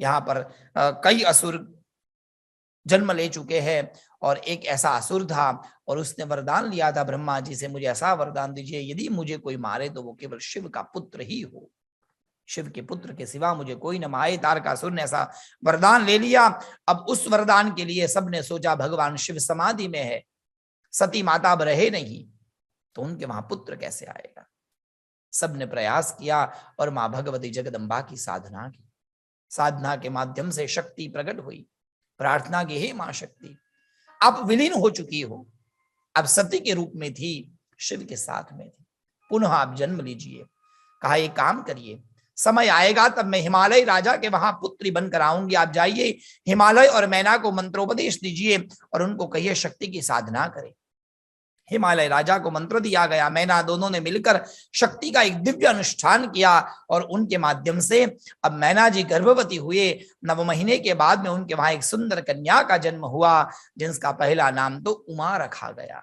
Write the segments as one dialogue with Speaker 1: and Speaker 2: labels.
Speaker 1: यहाँ पर कई असुर जन्म ले चुके हैं और एक ऐसा असुर था और उसने वरदान लिया था ब्रह्मा जी से, मुझे ऐसा वरदान दीजिए यदि मुझे कोई मारे तो वो केवल शिव का पुत्र ही हो, शिव के पुत्र के सिवा मुझे कोई न मारे। तारकासुर ने ऐसा वरदान ले लिया। अब उस वरदान के लिए सबने सोचा भगवान शिव समाधि में है, सती माता अब रहे नहीं, तो उनके वहां पुत्र कैसे आएगा। सबने प्रयास किया और मां भगवती जगदम्बा की साधना की। साधना के माध्यम से शक्ति प्रकट हुई। प्रार्थना की, हे मां शक्ति, आप विलीन हो चुकी हो, अब सती के रूप में थी, शिव के साथ में थी, पुनः आप जन्म लीजिए। कहा एक काम करिए, समय आएगा तब मैं हिमालय राजा के वहां पुत्री बनकर आऊंगी, आप जाइए हिमालय और मैना को मंत्रोपदेश दीजिए और उनको कहिए शक्ति की साधना करें। हिमालय राजा को मंत्र दिया गया, मैना दोनों ने मिलकर शक्ति का एक दिव्य अनुष्ठान किया और उनके माध्यम से अब मैना जी गर्भवती हुए। 9 महीने के बाद में उनके वहां एक सुंदर कन्या का जन्म हुआ, जिसका पहला नाम तो उमा रखा गया।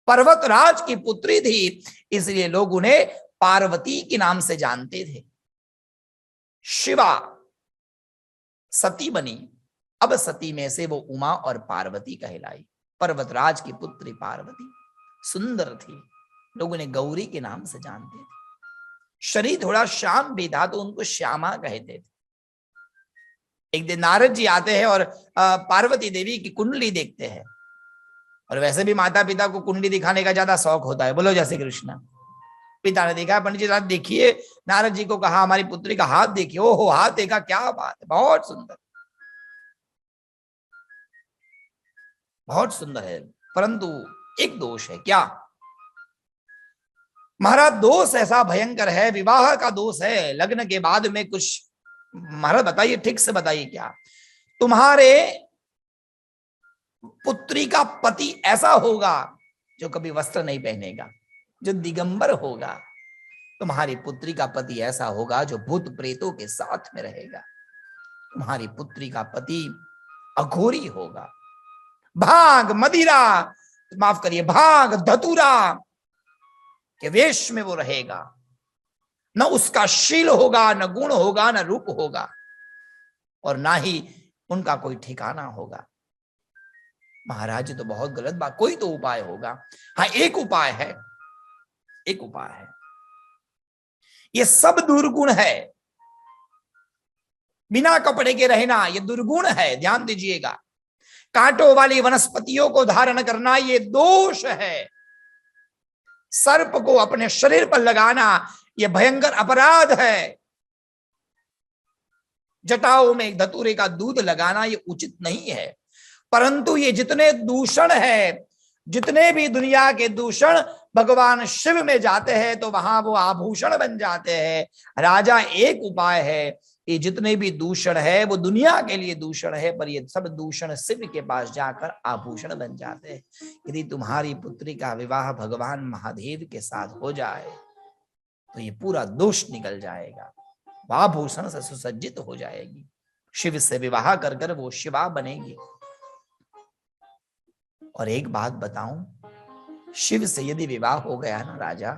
Speaker 1: पर्वतराज की पुत्री थी, इसलिए लोग उन्हें पार्वती के नाम से जानते थे। शिवा सती बनी, अब सती में से वो उमा और पार्वती कहलाई। पर्वतराज की पुत्री पार्वती सुंदर थी, लोग उन्हें गौरी के नाम से जानते थे। शरीर थोड़ा श्याम भी था तो उनको श्यामा कहते थे। एक दिन नारद जी आते हैं और पार्वती देवी की कुंडली देखते हैं, और वैसे भी माता पिता को कुंडली दिखाने का ज्यादा शौक होता है, बोलो जय श्री कृष्ण। पिता ने देखा, पंडित जी साहब देखिए, नारद जी को कहा हमारी पुत्री का हाथ देखिए, ओहो हाथ देखा, क्या बात है, बहुत सुंदर, बहुत सुंदर है, परंतु एक दोष है। क्या महाराज? दोष ऐसा भयंकर है, विवाह का दोष है, लग्न के बाद में कुछ। महाराज बताइए, ठीक से बताइए, क्या तुम्हारे पुत्री का पति ऐसा होगा जो कभी वस्त्र नहीं पहनेगा, जो दिगंबर होगा? तुम्हारी पुत्री का पति ऐसा होगा जो भूत प्रेतों के साथ में रहेगा। तुम्हारी पुत्री का पति अघोरी होगा, भांग मदिरा, माफ करिए, भांग धतूरा के वेश में वो रहेगा। न उसका शील होगा, न गुण होगा, न रूप होगा, और ना ही उनका कोई ठिकाना होगा। महाराज तो बहुत गलत बात, कोई तो उपाय होगा। हाँ एक उपाय है, एक उपाय है, ये सब दुर्गुण है। बिना कपड़े के रहना ये दुर्गुण है, ध्यान दीजिएगा। कांटों वाली वनस्पतियों को धारण करना ये दोष है। सर्प को अपने शरीर पर लगाना ये भयंकर अपराध है। जटाओं में धतूरे का दूध लगाना ये उचित नहीं है। परंतु ये जितने दूषण है, जितने भी दुनिया के दूषण भगवान शिव में जाते हैं तो वहां वो आभूषण बन जाते हैं। राजा एक उपाय है, ये जितने भी दूषण है वो दुनिया के लिए दूषण है, पर ये सब दूषण शिव के पास जाकर आभूषण बन जाते हैं। यदि तुम्हारी पुत्री का विवाह भगवान महादेव के साथ हो जाए तो ये पूरा दोष निकल जाएगा, आभूषण से सुसज्जित हो जाएगी, शिव से विवाह कर कर वो शिवा बनेगी। और एक बात बताऊं, शिव से यदि विवाह हो गया ना राजा,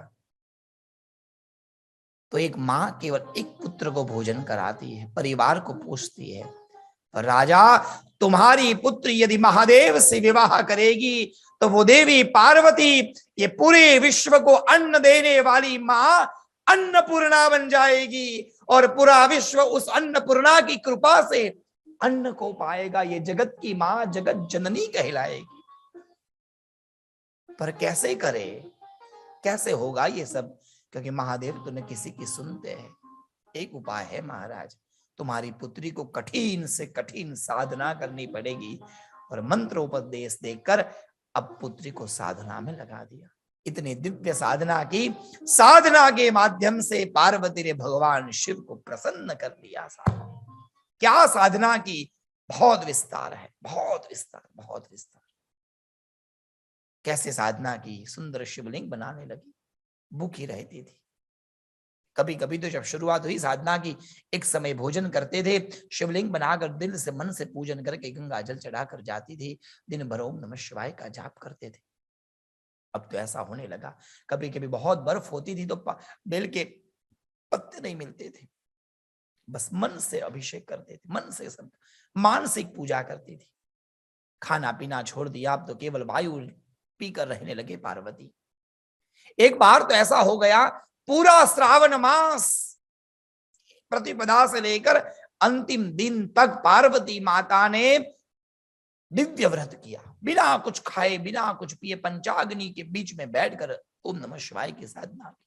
Speaker 1: तो एक मां केवल एक पुत्र को भोजन कराती है, परिवार को पोषती है। पर राजा तुम्हारी पुत्री यदि महादेव से विवाह करेगी तो वो देवी पार्वती ये पूरे विश्व को अन्न देने वाली मां अन्नपूर्णा बन जाएगी, और पूरा विश्व उस अन्नपूर्णा की कृपा से अन्न को पाएगा। ये जगत की मां जगत जननी कहलाएगी। पर कैसे करे, कैसे होगा ये सब? क्योंकि महादेव तो न किसी की सुनते हैं। एक उपाय है महाराज, तुम्हारी पुत्री को कठिन से कठिन साधना करनी पड़ेगी, और मंत्रोपदेश देकर अब पुत्री को साधना में लगा दिया। इतनी दिव्य साधना की, साधना के माध्यम से पार्वती ने भगवान शिव को प्रसन्न कर लिया। क्या साधना की, बहुत विस्तार है, बहुत विस्तार, बहुत विस्तार। कैसे साधना की, सुंदर शिवलिंग बनाने लगी, भूखी रहती थी। कभी कभी तो जब शुरुआत हुई साधना की, एक समय भोजन करते थे, शिवलिंग बनाकर दिल से मन से पूजन करके गंगा जल चढ़ाकर जाती थी, दिन भर ओम नमः शिवाय का जाप करते थे। अब तो ऐसा होने लगा, कभी कभी बहुत बर्फ होती थी तो बेल के पत्ते नहीं मिलते थे, बस मन से अभिषेक करते थे, मन से सब मानसिक पूजा करती थी। खाना पीना छोड़ दिया, अब तो केवल वायु पीकर रहने लगे पार्वती। एक बार तो ऐसा हो गया, पूरा श्रावण मास प्रतिपदा से लेकर अंतिम दिन तक पार्वती माता ने दिव्य व्रत किया, बिना कुछ खाए बिना कुछ पिए पंचाग्नि के बीच में बैठकर ओम नमः शिवाय की साधना की।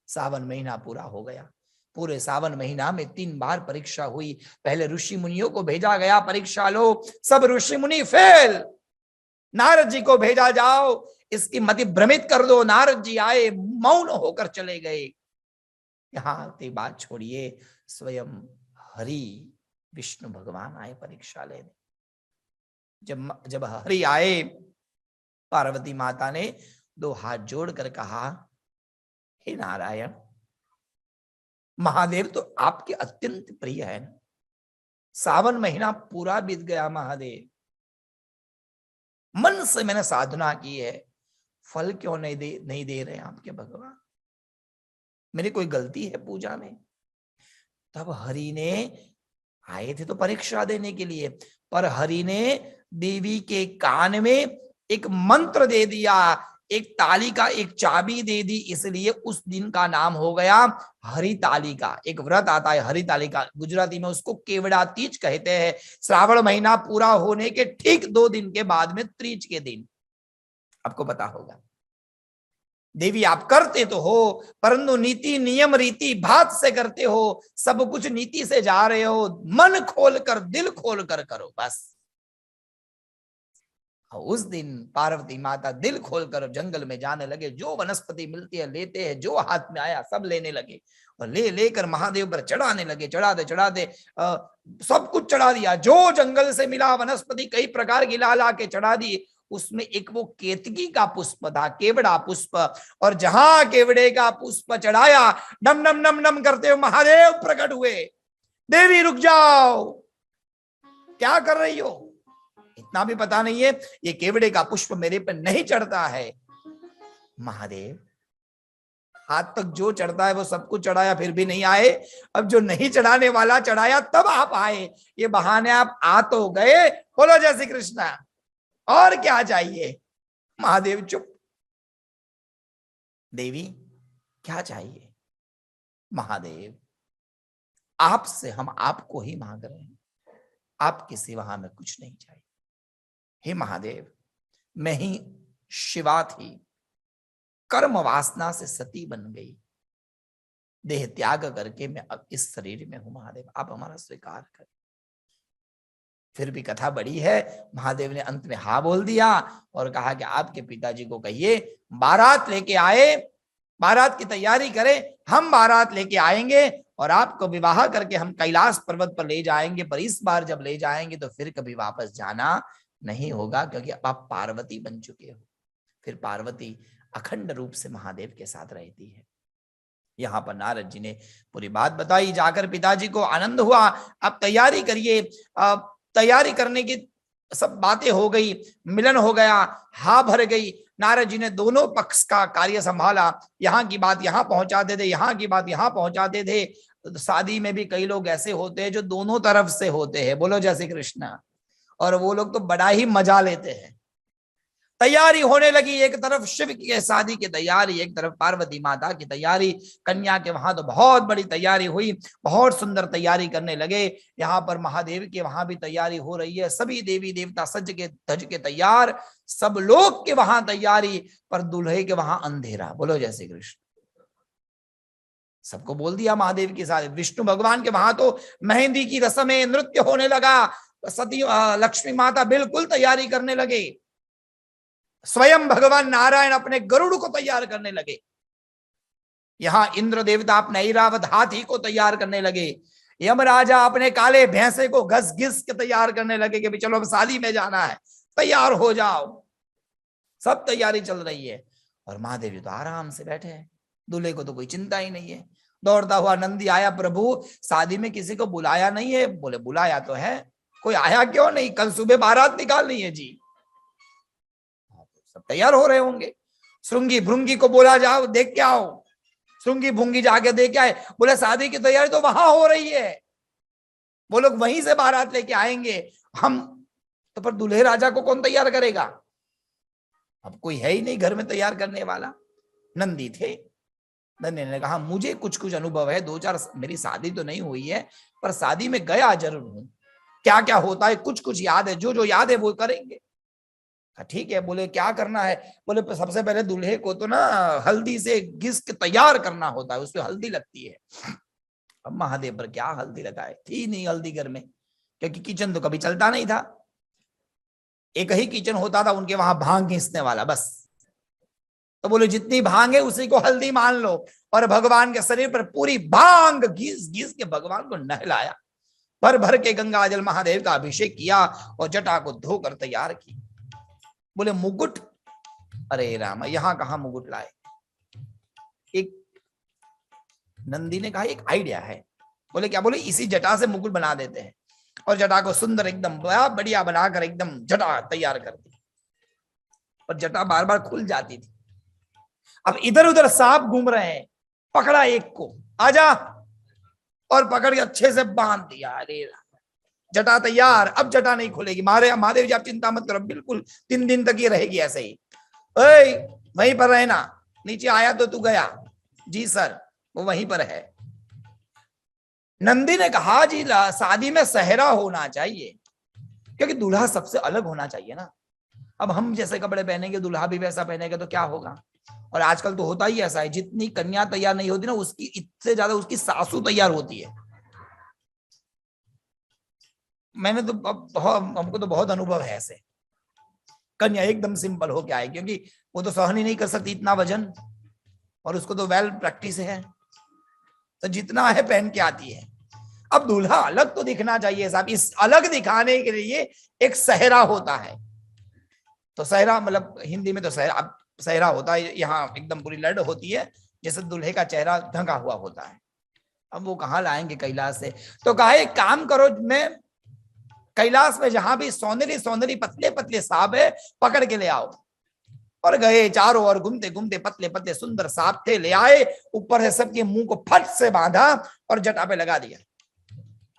Speaker 1: सावन महीना पूरा हो गया। पूरे सावन महीना में 3 बार परीक्षा हुई। पहले ऋषि मुनियों को भेजा गया, परीक्षा लो, सब ऋषि मुनि फेल। नारद जी को भेजा, जाओ इसकी मति भ्रमित कर दो। नारद जी आए, मौन होकर चले गए। यहां की बात छोड़िए, स्वयं हरि विष्णु भगवान आए परीक्षा लेने। जब हरि आए, पार्वती माता ने 2 हाथ जोड़कर कहा, हे नारायण, महादेव तो आपके अत्यंत प्रिय है ना। सावन महीना पूरा बीत गया महादेव, मन से मैंने साधना की है, फल क्यों नहीं दे रहे आपके भगवान? मेरी कोई गलती है पूजा में? तब हरि ने, आए थे तो परीक्षा देने के लिए, पर हरि ने देवी के कान में एक मंत्र दे दिया, एक ताली का एक चाबी दे दी। इसलिए उस दिन का नाम हो गया हरितालिका। एक व्रत आता है हरितालिका, गुजराती में उसको केवड़ा तीज कहते हैं। श्रावण महीना पूरा होने के ठीक 2 दिन के बाद में तीज के दिन, आपको पता होगा। देवी आप करते तो हो, परंतु नीति नियम रीति भात से करते हो, सब कुछ नीति से जा रहे हो, मन खोलकर दिल खोलकर करो बस। उस दिन पार्वती माता दिल खोलकर जंगल में जाने लगे, जो वनस्पति मिलती है लेते हैं, जो हाथ में आया सब लेने लगे और लेकर महादेव पर चढ़ाने लगे। चढ़ाते चढ़ाते सब कुछ चढ़ा दिया, जो जंगल से मिला वनस्पति कई प्रकार की ला के चढ़ा दी। उसमें एक वो केतकी का पुष्प था, केवड़ा पुष्प, और जहां केवड़े का पुष्प चढ़ाया, नम नम नम नम करते हुए महादेव प्रकट हुए। देवी रुक जाओ, क्या कर रही हो? इतना भी पता नहीं है ये केवड़े का पुष्प मेरे पर नहीं चढ़ता है। महादेव, हाथ तक जो चढ़ता है वो सब कुछ चढ़ाया, फिर भी नहीं आए। अब जो नहीं चढ़ाने वाला चढ़ाया तब आप आए, ये बहाने आप आ तो गए। बोलो जय श्री कृष्ण, और क्या चाहिए? महादेव चुप। देवी क्या चाहिए? महादेव, आपसे हम आपको ही मांग रहे हैं, आपके सिवा हमें कुछ नहीं चाहिए। हे महादेव, मैं ही शिवा थी, कर्म वासना से सती बन गई, देह त्याग करके मैं अब इस शरीर में हूं। महादेव आप हमारा स्वीकार करें। फिर भी कथा बड़ी है। महादेव ने अंत में हाँ बोल दिया और कहा कि आपके पिताजी को कहिए बारात लेके आए, बारात की तैयारी करें, हम बारात लेके आएंगे और आपको विवाह करके हम कैलाश पर्वत पर ले जाएंगे। पर इस बार जब ले जाएंगे तो फिर कभी वापस जाना नहीं होगा, क्योंकि अब आप पार्वती बन चुके हो। फिर पार्वती अखंड रूप से महादेव के साथ रहती है। यहाँ पर नारद जी ने पूरी बात बताई, जाकर पिताजी को आनंद हुआ। अब तैयारी करिए। तैयारी करने की सब बातें हो गई, मिलन हो गया, हाँ भर गई। नारद जी ने दोनों पक्ष का कार्य संभाला, यहाँ की बात यहाँ पहुंचाते थे, यहाँ की बात यहाँ पहुंचाते थे। शादी में भी कई लोग ऐसे होते हैं जो दोनों तरफ से होते हैं, बोलो जय श्री कृष्ण, और वो लोग तो बड़ा ही मजा लेते हैं। तैयारी होने लगी, एक तरफ शिव की शादी की तैयारी, एक तरफ पार्वती माता की तैयारी। कन्या के वहां तो बहुत बड़ी तैयारी हुई, बहुत सुंदर तैयारी करने लगे। यहाँ पर महादेव के वहां भी तैयारी हो रही है, सभी देवी देवता सज के धज के तैयार, सब लोग के वहां तैयारी, पर दूल्हे के वहां अंधेरा। बोलो जय श्री कृष्ण। सबको बोल दिया महादेव के साथ। विष्णु भगवान के वहां तो मेहंदी की रस्म में नृत्य होने लगा, सती लक्ष्मी माता बिल्कुल तैयारी करने लगे, स्वयं भगवान नारायण अपने गरुड़ को तैयार करने लगे। यहां इंद्र देवता अपने ऐरावत हाथी को तैयार करने लगे, यमराजा अपने काले भैंसे को घस घिस के तैयार करने लगे कि चलो अब शादी में जाना है, तैयार हो जाओ। सब तैयारी चल रही है और महादेव तो आराम से बैठे हैं, दूल्हे को तो कोई चिंता ही नहीं है। दौड़ता हुआ नंदी आया, प्रभु शादी में किसी को बुलाया नहीं है? बोले बुलाया तो है, कोई आया क्यों नहीं? कल सुबह बारात निकालनी है जी। सब तैयार हो रहे होंगे। श्रृंगी भृंगी को बोला जाओ देख के आओ, सुंगी भूंगी जाके दे के आए। बोले शादी की तैयारी तो वहां हो रही है, वो लोग वहीं से बारात लेके आएंगे, हम तो पर दूल्हे राजा को कौन तैयार करेगा? अब कोई है ही नहीं घर में तैयार करने वाला। नंदी थे। नंदी ने कहा मुझे कुछ कुछ अनुभव है, 2-4, मेरी शादी तो नहीं हुई है पर शादी में गया जरूर हूं, क्या क्या होता है कुछ कुछ याद है, जो जो याद है वो करेंगे। ठीक है। बोले क्या करना है? बोले सबसे पहले दूल्हे को तो ना हल्दी से घिस के तैयार करना होता है, उसमें हल्दी लगती है। अब महादेव पर क्या हल्दी लगाए, थी नहीं हल्दी घर में, क्योंकि किचन तो कभी चलता नहीं था, एक ही किचन होता था उनके वहां भांग घिसने वाला बस। तो बोले जितनी भांग है उसी को हल्दी मान लो, और भगवान के शरीर पर पूरी भांग घिस घिस के भगवान को नहलाया, भर भर के गंगा जल महादेव का अभिषेक किया और जटा को धोकर तैयार की। बोले मुकुट, अरे राम यहां कहां मुकुट लाए? एक नंदी ने कहा एक आइडिया है। बोले क्या? बोले इसी जटा से मुकुट बना देते हैं, और जटा को सुंदर एकदम बढ़िया बनाकर एकदम जटा तैयार कर दी। और जटा बार बार खुल जाती थी। अब इधर उधर सांप घूम रहे हैं, पकड़ा एक को, आजा, और पकड़ के अच्छे से बांध दिया। अरे जटा तैयार, अब जटा नहीं खुलेगी। महादेव जी आप चिंता मत करो, बिल्कुल 3 दिन तक ये रहेगी ऐसे ही। ओए वहीं पर रहना, नीचे आया तो तू गया। जी सर, वो वहीं पर है। नंदी ने कहा जी शादी में सेहरा होना चाहिए, क्योंकि दूल्हा सबसे अलग होना चाहिए ना। अब हम जैसे कपड़े पहनेंगे दूल्हा भी वैसा पहनेगा तो क्या होगा? और आजकल तो होता ही ऐसा है, जितनी कन्या तैयार नहीं होती ना उसकी इससे ज्यादा उसकी सासू तैयार होती है। मैंने तो हमको तो बहुत अनुभव है ऐसे। कन्या एकदम सिंपल हो के आए, क्योंकि वो तो सहन ही नहीं कर सकती इतना वजन, और उसको तो वेल प्रैक्टिस है, तो जितना है पहन के आती है। अब दूल्हा अलग तो दिखना चाहिए साहब, इस अलग दिखाने के लिए एक सेहरा होता है। तो सेहरा मतलब हिंदी में तो सेहरा होता है, यहाँ एकदम पूरी लड़ होती है, जैसे दूल्हे का चेहरा ढंका हुआ होता है। अब वो कहाँ लाएंगे कैलाश से? तो कहा एक काम करो, मैं कैलाश में जहां भी सौंदर्य सौंदर्य पतले पतले सांप है पकड़ के ले आओ। और गए, चारों ओर घूमते घूमते पतले पतले सुंदर सांप थे, ले आए, ऊपर से सबके मुंह को फट से बांधा और जटा पे लगा दिया,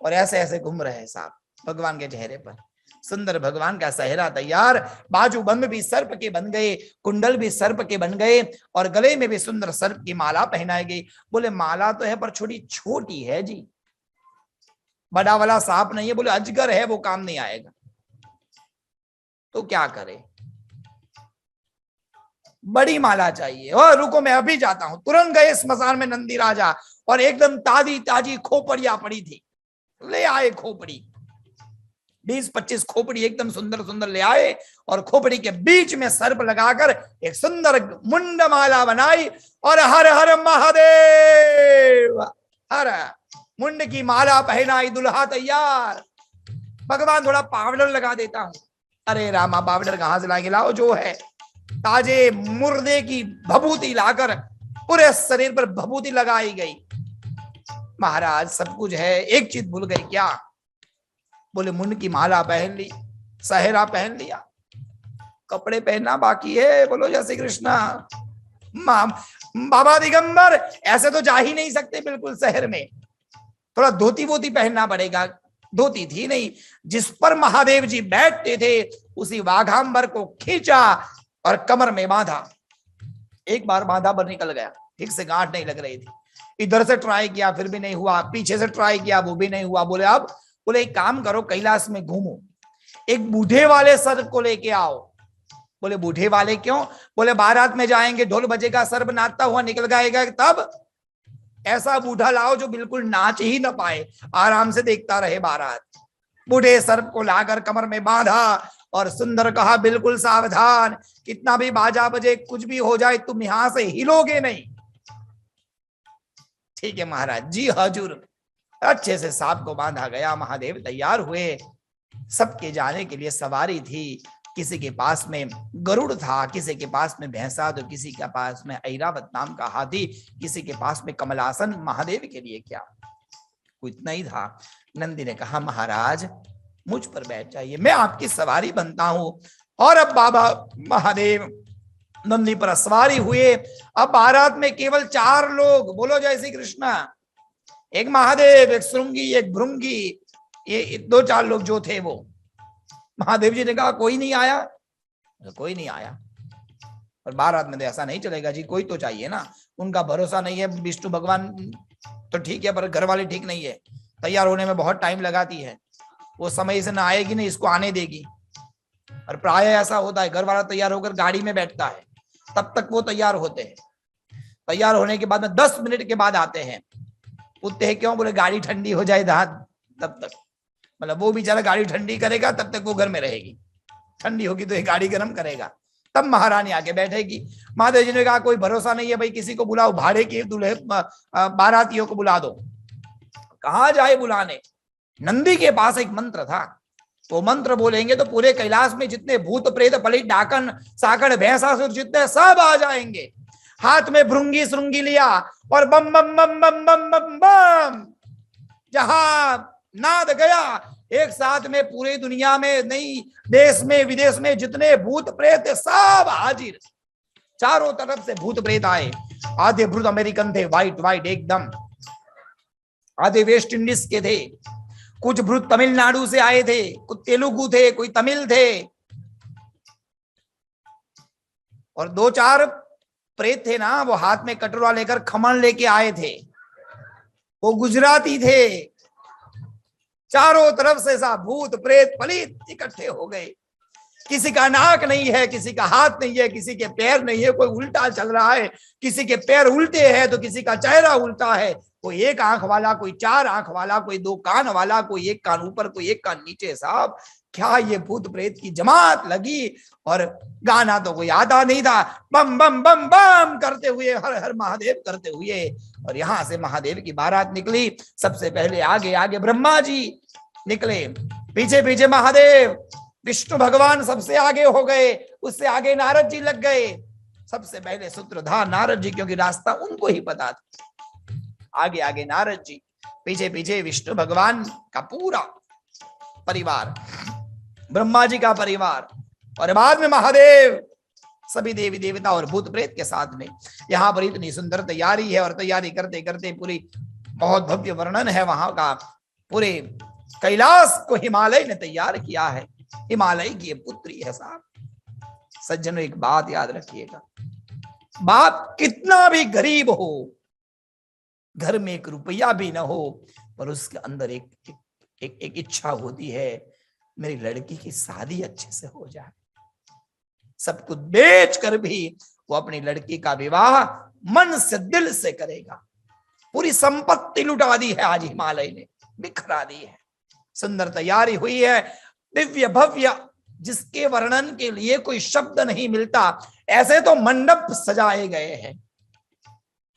Speaker 1: और ऐसे ऐसे घूम रहे हैं सांप भगवान के चेहरे पर। सुंदर भगवान का सेहरा तैयार, बाजूबंद भी सर्प के बन गए, कुंडल भी सर्प के बन गए, और गले में भी सुंदर सर्प की माला पहनाई गई। बोले माला तो है पर छोटी छोटी है जी, बड़ा वाला सांप नहीं है। बोले अजगर है, वो काम नहीं आएगा। तो क्या करे? बड़ी माला चाहिए। और रुको मैं अभी जाता हूं। तुरंत गए स्मशान में नंदी राजा, और एकदम ताजी ताजी खोपड़ियां पड़ी थी, ले आए खोपड़ी, 20-25 खोपड़ी एकदम सुंदर सुंदर ले आए, और खोपड़ी के बीच में सर्प लगाकर एक सुंदर मुंड माला बनाई, और हर हर महादेव, हर मुंड की माला पहनाई, दुल्हा तैयार। भगवान थोड़ा पाउडर लगा देता हूं। अरे रामा पाउडर कहां से लाएंगे? लाओ जो है ताजे मुर्दे की भभूति लाकर पूरे शरीर पर भभूति लगाई गई। महाराज सब कुछ है, एक चीज भूल गई क्या? बोले मुंड की माला पहन ली, सेहरा पहन लिया, कपड़े पहनना बाकी है। बोलो जय श्री कृष्णा। बाबा दिगंबर ऐसे तो जा ही नहीं सकते बिल्कुल शहर में, थोड़ा धोती वोती पहनना पड़ेगा। धोती थी नहीं, जिस पर महादेव जी बैठते थे उसी वाघांबर को खींचा और कमर में बांधा। एक बार बांधा पर निकल गया, ठीक से गांठ नहीं लग रही थी। इधर से ट्राई किया फिर भी नहीं हुआ, पीछे से ट्राई किया वो भी नहीं हुआ। बोले अब, बोले एक काम करो कैलाश में घूमो, एक बूढ़े वाले सर्प को लेके आओ। बोले बूढ़े वाले क्यों? बोले बारात में जाएंगे, ढोल बजेगा, सर्प नाचता हुआ निकल जाएगा, तब ऐसा बूढ़ा लाओ जो बिल्कुल नाच ही ना पाए, आराम से देखता रहे बारात। बूढ़े सर्प को लाकर कमर में बांधा और सुंदर कहा बिल्कुल सावधान, कितना भी बाजा बजे कुछ भी हो जाए तुम यहां से हिलोगे नहीं। ठीक है महाराज जी हजूर। अच्छे से सांप को बांधा गया, महादेव तैयार हुए। सबके जाने के लिए सवारी थी, किसी के पास में गरुड़ था, किसी के पास में भैंसा, तो किसी के पास में ऐरावत नाम का हाथी, किसी के पास में कमलासन। महादेव के लिए क्या, इतना ही था। नंदी ने कहा महाराज मुझ पर बैठ जाइए, मैं आपकी सवारी बनता हूं। और अब बाबा महादेव नंदी पर सवारी हुए। अब बारात में केवल 4 लोग, बोलो जय श्री कृष्ण। एक महादेव, एक श्रृंगी, एक भृंगी, ये 2-4 लोग जो थे वो। महादेव जी ने कहा कोई नहीं आया, कोई नहीं आया। और बारात में तो ऐसा नहीं चलेगा जी, कोई तो चाहिए ना। उनका भरोसा नहीं है, विष्णु भगवान तो ठीक है पर घर वाले ठीक नहीं है, तैयार होने में बहुत टाइम लगाती है, वो समय से ना आएगी नहीं, इसको आने देगी। और प्राय ऐसा होता है, घर वाला तैयार होकर गाड़ी में बैठता है, तब तक वो तैयार होते हैं। तैयार होने के बाद में 10 मिनट के बाद आते हैं। पूछते हैं क्यों? बोले गाड़ी ठंडी हो जाए तब तक। मतलब वो बेचारा गाड़ी ठंडी करेगा, तब तक वो घर में रहेगी, ठंडी होगी तो ये गाड़ी गर्म करेगा, तब महारानी आके बैठेगी। महादेव जी ने कहा कोई भरोसा नहीं है भाई, किसी को बुलाओ, भाड़े के दूल्हे बारातियों को बुला दो। कहाँ जाए बुलाने? नंदी के पास एक मंत्र था, वो मंत्र बोलेंगे तो पूरे कैलाश में जितने भूत प्रेत पलित डाकन साकड़ भैंसासुर जितने सब आ जाएंगे। हाथ में भृंगी श्रृंगी लिया और बम बम बम बम बम बम बम, जहां नाद गया एक साथ में पूरी दुनिया में नहीं, देश में विदेश में जितने भूत प्रेत सब हाजिर। चारों तरफ से भूत प्रेत आए। आधे भूत अमेरिकन थे, वाइट वाइट एकदम, आधे वेस्ट इंडीज के थे, कुछ भूत तमिलनाडु से आए थे, कुछ तेलुगु थे, कोई तमिल थे, और 2-4 प्रेत थे ना, वो हाथ में कटोरा लेकर खमन लेके आए थे, वो गुजराती थे। चारों तरफ से सा भूत प्रेत पलित इकट्ठे हो गए। किसी का नाक नहीं है, किसी का हाथ नहीं है, किसी के पैर नहीं है, कोई उल्टा चल रहा है, किसी के पैर उल्टे हैं तो किसी का चेहरा उल्टा है, कोई 1 आंख वाला, कोई 4 आंख वाला, कोई 2 कान वाला, कोई 1 कान ऊपर, कोई 1 कान नीचे। साहब क्या ये भूत प्रेत की जमात लगी। और गाना तो कोई आता नहीं था, बम बम बम बम करते हुए, हर हर महादेव करते हुए। और यहां से महादेव की बारात निकली। सबसे पहले आगे आगे ब्रह्मा जी निकले, पीछे पीछे महादेव, विष्णु भगवान सबसे आगे हो गए, उससे आगे नारद जी लग गए। सबसे पहले सूत्रधार नारद जी, क्योंकि रास्ता उनको ही पता था। आगे आगे नारद जी, पीछे पीछे विष्णु भगवान का पूरा परिवार, ब्रह्मा जी का परिवार, और बाद में महादेव, सभी देवी देवता और भूत प्रेत के साथ में। यहाँ पर इतनी सुंदर तैयारी है, और तैयारी करते करते पूरी बहुत भव्य वर्णन है वहां का। पूरे कैलाश को हिमालय ने तैयार किया है, हिमालय की ये पुत्री है। साहब सज्जनों एक बात याद रखिएगा, बाप कितना भी गरीब हो, घर में 1 रुपया भी ना हो, पर उसके अंदर एक इच्छा होती है, मेरी लड़की की शादी अच्छे से हो जाए। सब कुछ बेच कर भी वो अपनी लड़की का विवाह मन से दिल से करेगा। पूरी संपत्ति लुटा दी है आज हिमालय ने, बिखरा दी है। सुंदर तैयारी हुई है, दिव्य भव्य, जिसके वर्णन के लिए कोई शब्द नहीं मिलता। ऐसे तो मंडप सजाए गए हैं।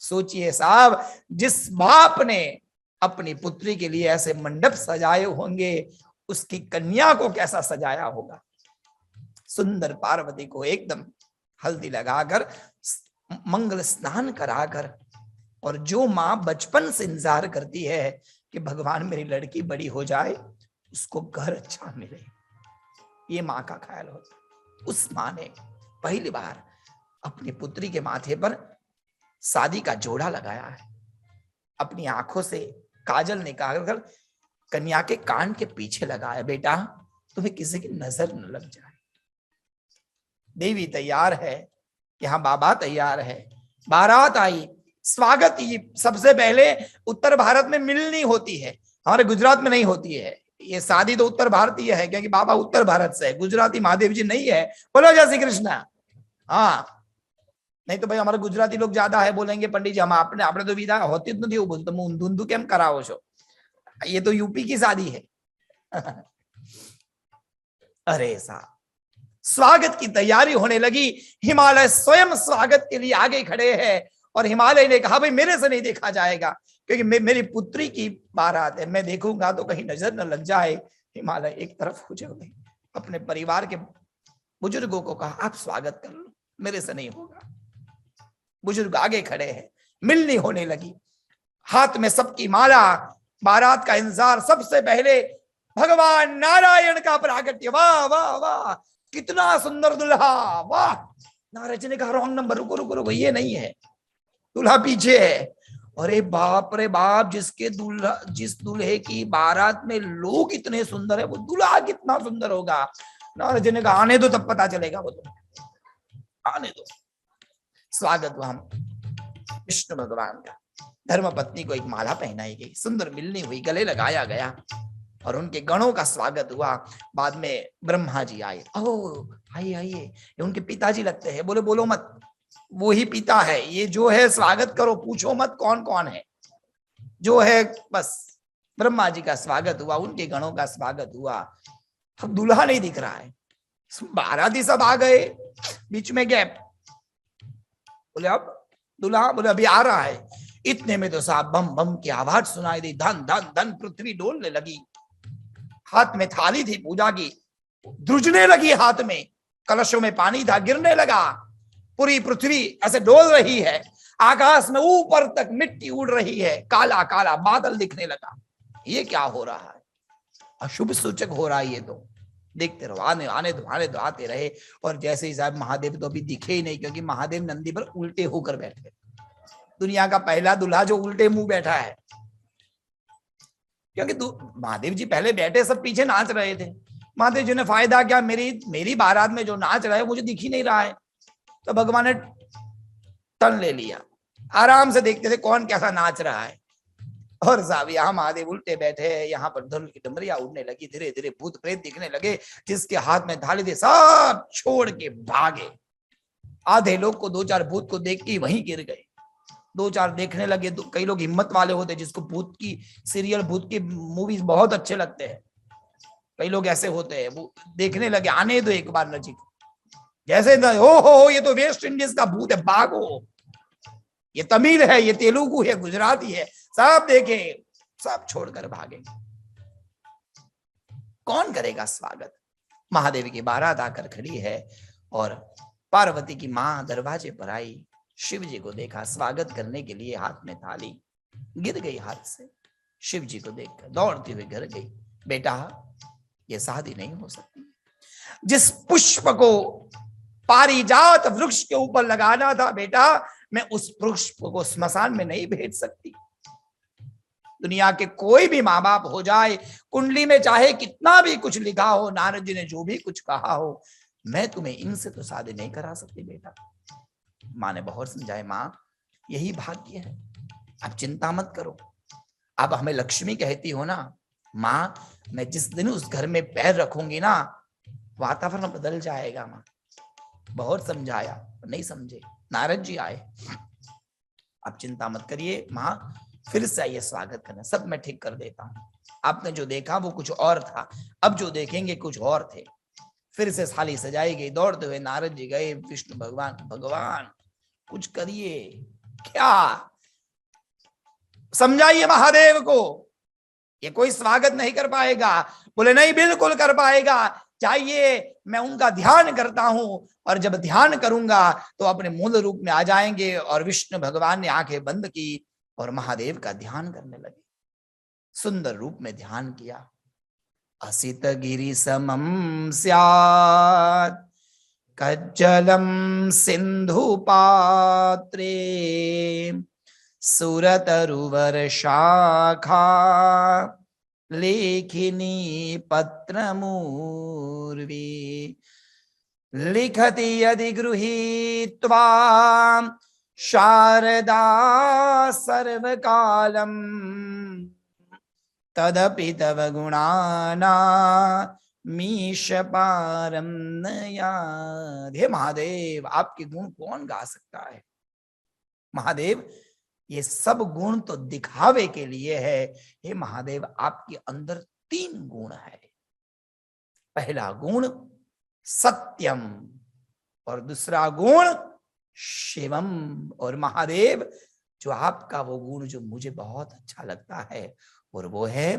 Speaker 1: सोचिए साहब, जिस बाप ने अपनी पुत्री के लिए ऐसे मंडप सजाए होंगे, उसकी कन्या को कैसा सजाया होगा। सुंदर पार्वती को एकदम हल्दी लगाकर, मंगल स्नान कराकर, और जो माँ बचपन से इंतजार करती है कि भगवान मेरी लड़की बड़ी हो जाए, उसको घर अच्छा मिले, ये माँ का ख्याल होता। उस माँ ने पहली बार अपनी पुत्री के माथे पर शादी का जोड़ा लगाया है। अपनी आंखों से काजल निकालकर कन्या के कान के पीछे लगाया, बेटा तुम्हें किसी की नजर न लग जाए। देवी तैयार है, यहाँ बाबा तैयार है, बारात आई, स्वागत। सबसे पहले उत्तर भारत में मिलनी होती है, हमारे गुजरात में नहीं होती है। ये शादी तो उत्तर भारतीय है, क्योंकि बाबा उत्तर भारत से है, गुजराती महादेव जी नहीं है। बोलो जय श्री कृष्ण। हाँ, नहीं तो भाई हमारे गुजराती लोग ज्यादा है, बोलेंगे पंडित जी हम आपने तो विदा होती नहीं, बोलते धुंधु केम कराओ छो, ये तो यूपी की शादी है। अरे साहब, स्वागत की तैयारी होने लगी। हिमालय स्वयं स्वागत के लिए आगे खड़े हैं, और हिमालय ने कहा भाई मेरे से नहीं देखा जाएगा, क्योंकि मेरी पुत्री की बारात है, मैं देखूंगा तो कहीं नजर न लग जाए। हिमालय एक तरफ हो जाए, अपने परिवार के बुजुर्गों को कहा आप स्वागत कर लो, मेरे से नहीं होगा। बुजुर्ग आगे खड़े हैं, मिलनी होने लगी, हाथ में सबकी माला, बारात का इंतजार। सबसे पहले भगवान नारायण का प्रागट्य। वाह वाह वाह, कितना सुंदर दुल्हा, वाह नारद जी ने कहा रॉन्ग नंबर, रुको रुको रुको, ये नहीं है, दूल्हा पीछे है। अरे बाप रे बाप, जिस दूल्हे की बारात में लोग इतने सुंदर है, वो दूल्हा कितना सुंदर होगा। नारद जी ने कहा आने दो, तब पता चलेगा, वो तो आने दो। स्वागत हुआ विष्णु भगवान का। धर्म पत्नी को एक माला पहनाई गई, सुंदर मिलनी हुई, गले लगाया गया और उनके गणों का स्वागत हुआ। बाद में ब्रह्मा जी आए, ओह आइए आइए, ये उनके पिताजी लगते हैं। बोले बोलो मत, वो ही पिता है, ये जो है स्वागत करो, पूछो मत कौन कौन है, जो है बस। ब्रह्मा जी का स्वागत हुआ, उनके गणों का स्वागत हुआ। अब दूल्हा नहीं दिख रहा है, बाराती सब आ गए, बीच में गैप। बोले अब दूल्हा, बोले अभी आ रहा है। इतने में तो साहब बम बम की आवाज सुनाई दी, धन धन धन, पृथ्वी डोलने लगी। हाथ में थाली थी पूजा की, ध्रुजने लगी, हाथ में कलशों में पानी था, गिरने लगा। पूरी पृथ्वी ऐसे डोल रही है, आकाश में ऊपर तक मिट्टी उड़ रही है, काला काला बादल दिखने लगा। ये क्या हो रहा है? अशुभ सूचक हो रहा है ये तो। देखते रहो, आने आने दो आने दो, आते रहे। और जैसे ही साहब महादेव तो अभी दिखे ही नहीं, क्योंकि महादेव नंदी पर उल्टे होकर बैठे। दुनिया का पहला दूल्हा जो उल्टे मुंह बैठा है, क्योंकि महादेव जी पहले बैठे, सब पीछे नाच रहे थे। महादेव जी ने फायदा क्या, मेरी बारात में जो नाच रहा है मुझे दिख ही नहीं रहा है। तो भगवान ने टर्न ले लिया, आराम से देखते थे कौन कैसा नाच रहा है। और साहब यहाँ महादेव उल्टे बैठे हैं, यहाँ पर धनुष की डमरिया उड़ने लगी, धीरे धीरे भूत प्रेत दिखने लगे। जिसके हाथ में थाली थी सब छोड़ के भागे। आधे लोग को, दो चार भूत को देख के वहीं गिर गए, दो चार देखने लगे। कई लोग हिम्मत वाले होते जिसको भूत की सीरियल, भूत की मूवीज बहुत अच्छे लगते हैं, कई लोग ऐसे होते हैं, वो देखने लगे, आने दो एक बार नजीक। जैसे हो ये तो वेस्ट इंडीज का भूत है, भागो, ये तमिल है, ये तेलुगु है, गुजराती है, सब देखे, सब छोड़कर भागे। कौन करेगा स्वागत? महादेव की बारात आकर खड़ी है और पार्वती की मां दरवाजे पर आई, शिव जी को देखा, स्वागत करने के लिए हाथ में थाली, गिर गई हाथ से। शिव जी को देखकर दौड़ते हुए घर गई। बेटा, ये शादी नहीं हो सकती। जिस पुष्प को पारिजात वृक्ष के ऊपर लगाना था बेटा, मैं उस पुष्प को स्मशान में नहीं भेज सकती। दुनिया के कोई भी माँ बाप हो जाए, कुंडली में चाहे कितना भी कुछ लिखा हो, नारद जी ने जो भी कुछ कहा हो, मैं तुम्हें इनसे तो शादी नहीं करा सकती बेटा। माँ ने बहुत समझाया, माँ यही भाग्य है, अब चिंता मत करो। अब हमें लक्ष्मी कहती हो ना, माँ मैं जिस दिन उस घर में पैर रखूंगी ना, वातावरण बदल जाएगा। माँ बहुत समझाया, नहीं समझे। नारद जी आए, आप चिंता मत करिए माँ, फिर से आइए स्वागत करना, सब मैं ठीक कर देता हूँ। आपने जो देखा वो कुछ और था, अब जो देखेंगे कुछ और थे। फिर से थाली सजाई गई, दौड़ते हुए नारद जी गए। विष्णु भगवान, भगवान कुछ करिए, क्या समझाइए महादेव को, ये कोई स्वागत नहीं कर पाएगा। बोले नहीं, बिल्कुल कर पाएगा, चाहिए मैं उनका ध्यान करता हूं, और जब ध्यान करूंगा तो अपने मूल रूप में आ जाएंगे। और विष्णु भगवान ने आंखें बंद की और महादेव का ध्यान करने लगे। सुंदर रूप में ध्यान किया। असित गिरि समम स्यात् कज्जलम सिंधु पात्रे सुरतरुवर शाखा लेखिनी पत्रमूर्वी लिखति यदि गृहीत्वा शारदा सर्वकालम तदपि तव गुणाना मीश पारम न याद। हे महादेव, आपके गुण कौन गा सकता है? महादेव, ये सब गुण तो दिखावे के लिए है। हे महादेव, आपके अंदर 3 गुण है। पहला गुण सत्यम, और दूसरा गुण शिवम। और महादेव, जो आपका वो गुण जो मुझे बहुत अच्छा लगता है, और वो है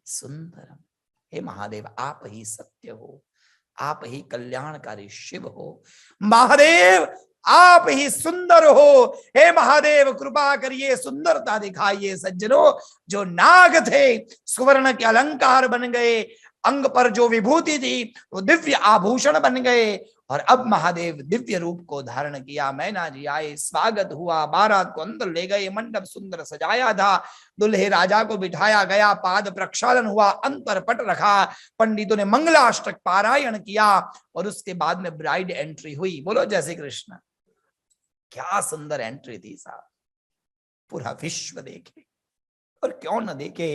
Speaker 1: सुंदरम। हे महादेव, आप ही सत्य हो, आप ही कल्याणकारी शिव हो। महादेव, आप ही सुंदर हो। हे महादेव, कृपा करिए, सुंदरता दिखाइए। सज्जनों, जो नाग थे सुवर्ण के अलंकार बन गए, अंग पर जो विभूति थी वो दिव्य आभूषण बन गए और अब महादेव दिव्य रूप को धारण किया। मैना जी आए, स्वागत हुआ, बारात को अंदर ले गए, मंडप सुंदर सजाया था, दुल्हे राजा को बिठाया गया, पाद प्रक्षालन हुआ, अंतर पट रखा, पंडितों ने मंगलाष्टक पारायण किया और उसके बाद में ब्राइड एंट्री हुई। बोलो जय श्री कृष्ण। क्या सुंदर एंट्री थी साहब, पूरा विश्व देखे और क्यों न देखे,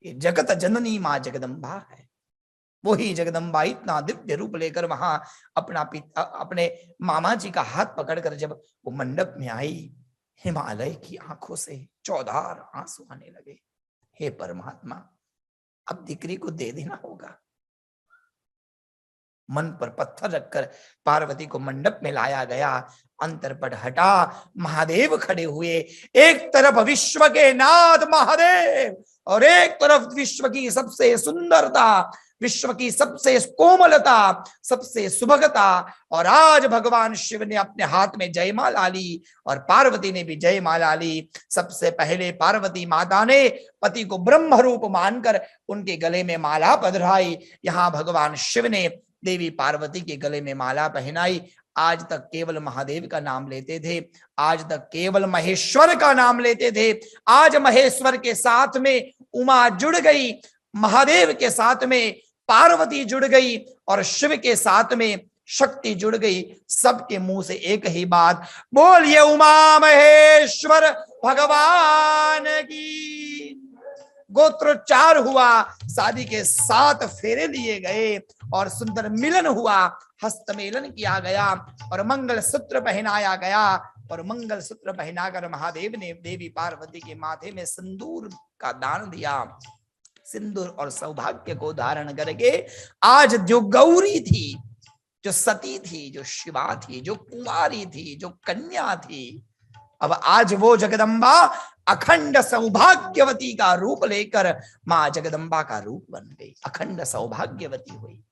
Speaker 1: ये जगत जननी मां जगदम्बा है। वही जगदम्बा इतना दिव्य रूप लेकर वहां अपने मामा जी का हाथ पकड़कर जब वो मंडप में आई, हिमालय की आंखों से चौधार आंसू आने लगे। हे परमात्मा, अब दीकरी को दे देना होगा। मन पर पत्थर रखकर पार्वती को मंडप में लाया गया, अंतरपट हटा, महादेव खड़े हुए। एक तरफ विश्व के नाथ महादेव और एक तरफ विश्व की सबसे सुंदरता, विश्व की सबसे कोमलता, सबसे सुभगता। और आज भगवान शिव ने अपने हाथ में जयमाला ली और पार्वती ने भी जयमाला ली। सबसे पहले पार्वती माता ने पति को ब्रह्म रूप मानकर उनके गले में माला पधराई। यहाँ भगवान शिव ने देवी पार्वती के गले में माला पहनाई। आज तक केवल महादेव का नाम लेते थे, आज तक केवल महेश्वर का नाम लेते थे। आज महेश्वर के साथ में उमा जुड़ गई, महादेव के साथ में पार्वती जुड़ गई और शिव के साथ में शक्ति जुड़ गई। सबके मुंह से एक ही बात, बोलिए उमा महेश्वर भगवान की। गोत्रोच्चार हुआ, शादी के 7 फेरे लिए गए और सुंदर मिलन हुआ, हस्तमेलन किया गया और मंगल सूत्र पहनाया गया। और मंगल सूत्र पहनाकर महादेव ने देवी पार्वती के माथे में सिंदूर का दान दिया। सिंदूर और सौभाग्य को धारण करके आज जो गौरी थी, जो सती थी, जो शिवा थी, जो कुमारी थी, जो कन्या थी, अब आज वो जगदम्बा अखंड सौभाग्यवती का रूप लेकर मां जगदम्बा का रूप बन गई, अखंड सौभाग्यवती हुई।